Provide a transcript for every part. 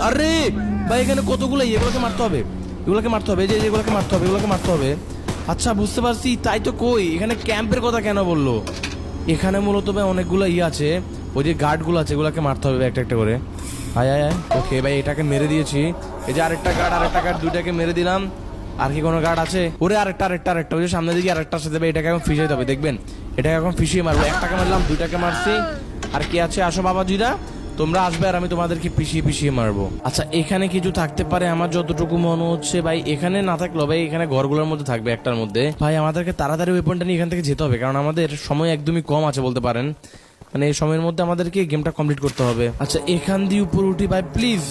আরে ভাই এখানে কতগুলো এগুলোকে মারতে হবে, এগুলোকে মারতে হবে, যে এগুলোকে মারতে হবে, এগুলোকে মারতে হবে। আচ্ছা বুঝতে পারছি, তাই তো কই এখানে ক্যাম্পের কথা কেন বললো? এখানে মূলত ভাই অনেকগুলো আছে, ওই যে গার্ডগুলো আছে, এগুলোকে মারতে হবে একটা একটা করে। আয় আয় আয়, ওকে ভাই এটাকে মেরে দিয়েছি। এই যে আরেকটা গার্ড, দুইটাকে মেরে দিলাম। আর কি কোনো গার্ড আছে? ওরে আরেকটা ওই যে সামনে দিকে আরেকটার সাথে ভাই এটাকে এখন ফিশাইতে হবে, দেখবেন এটাকে এখন ফিশিয়ে মারবো। একটাকে মারলাম, দুইটাকে মারছি। আর কি আছে? আসো বাবাজিরা, তোমরা আসবে আর আমি তোমাদেরকে পিছিয়ে মারবো। আচ্ছা এখানে কিছু থাকতে পারে আমার যতটুকু মনে হচ্ছে। ভাই এখানে না থাকলো ভাই এখানে ঘরগুলোর মধ্যে থাকবে একটার মধ্যে। ভাই আমাদেরকে তাড়াতাড়ি ওয়েপনটা নিয়ে এখান থেকে যেতে হবে, কারণ আমাদের সময় একদমই কম আছে বলতে পারেন। মানে এই সময়ের মধ্যে আমাদেরকে গেমটা কমপ্লিট করতে হবে। আচ্ছা এখান দিয়ে উপর উঠি ভাই, প্লিজ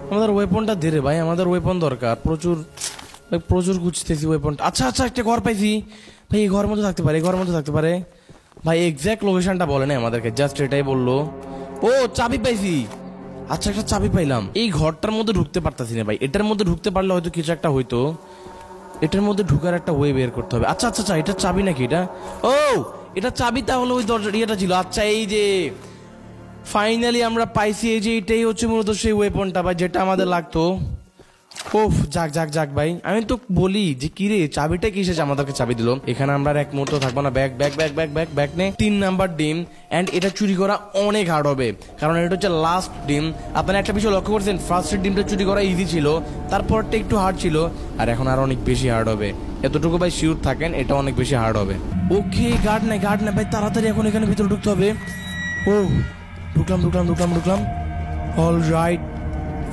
আমাদের ওয়েপনটা দে রে ভাই, আমাদের ওয়েপন দরকার প্রচুর খুঁজতেছি ওয়েপনটা। আচ্ছা একটা ঘর পাইছি ভাই, এই ঘরের মধ্যে থাকতে পারে, ভাই এক্সাক্ট লোকেশনটা বলে না আমাদেরকে, জাস্ট এটাই বললো। ও চাবি পাইছি, আচ্ছা একটা চাবি পাইলাম। এই ঘরটার মধ্যে ঢুকতে পারতাছি না ভাই, এটার মধ্যে ঢুকতে পারলে হয়তো কিছু একটা হইতো। এটার মধ্যে ঢুকার একটা ওয়ে বের করতে হবে। আচ্ছা এটা চাবি নাকি এটা? ও এটা চাবি, তাহলে ওই দরজা ইয়েটা ছিল। আচ্ছা এই যে ফাইনালি আমরা পাইছি, এই যে এটাই হচ্ছে মূলত সেই ওয়েপনটা ভাই যেটা আমাদের লাগতো। ওফ যাক ভাই, আমি তো বলি যে কিরে চাবিটা কি এসেছে আমাদেরকে চাবি দিল। এখানে আমরা এক মুহূর্ত থাকবো না। ব্যাগ নে 3 নাম্বার ডিম। এন্ড এটা চুরি করা অনেক হার্ড হবে, কারণ এটা হচ্ছে লাস্ট ডিম। আপনারা একটা বিষয় লক্ষ্য করছেন, ফার্স্টের ডিমটা চুরি করা ইজি ছিল, তারপরটা একটু হার্ড ছিল, আর এখন আর অনেক বেশি হার্ড হবে। এতটুকু ভাই শিওর থাকেন, এটা অনেক বেশি হার্ড হবে। ওকে গার্ড নাই ভাই, তাড়াতাড়ি এখন এখানে ভিতরে ঢুকতে হবে। ও ঢুকলাম। অল রাইট,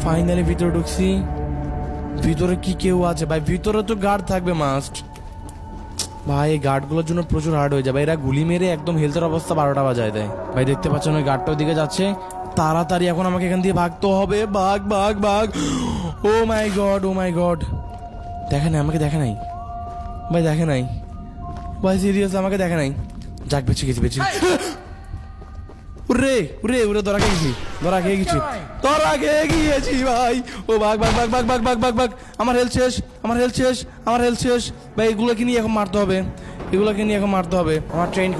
ফাইনালি ভিতরে ঢুকছি। ভিতরে কি কেউ আছে ভাই? ভিতরে তো গার্ড থাকবে মাস্ট ভাই। এই গার্ডগুলোর জন্য প্রচুর হার্ড হয়ে যাবে, এরা গুলি মেরে একদম হেলথের অবস্থা 12টা বাজায় দেয় ভাই। দেখতে পাচ্ছেন ওই গার্ডটার দিকে যাচ্ছে, তাড়াতাড়ি এখন আমাকে এখান দিয়ে ভাগতে হবে। ভাগ। ও মাই গড, আমাকে দেখে নাই ভাই, সিরিয়াসলি আমাকে দেখে নাই। যাক বেঁচে গেছি। উরে ধরা খেয়ে গেছি ভাই। ও ভাগ। আমার হেলথ শেষ ভাই। এগুলোকে নিয়ে এখন মারতে হবে, আমার ট্রেন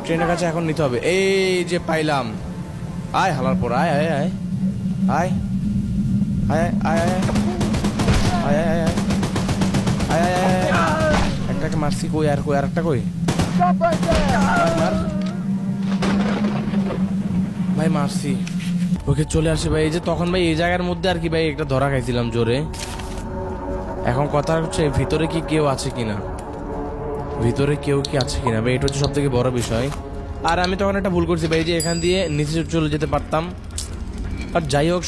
ট্রেনের কাছে এখন নিতে হবে। এই যে পাইলাম, আয় হালার পর, আয় একটাকে মারছি, কই আর একটা কই মার ভাই, মারছি ওকে। চলে আসি ভাই, এই যে তখন ভাই এই জায়গার মধ্যে আর কি ভাই একটা ধরা খাইছিলাম জোরে। এখন কথা হচ্ছে ভিতরে কি কেউ আছে কিনা ভাই, এটা হচ্ছে সব থেকে বড় বিষয়। আর আমি তখন একটা ভুল করছি ভাই, যে এখান দিয়ে নিচে চলে যেতে পারতাম। আর যাই হোক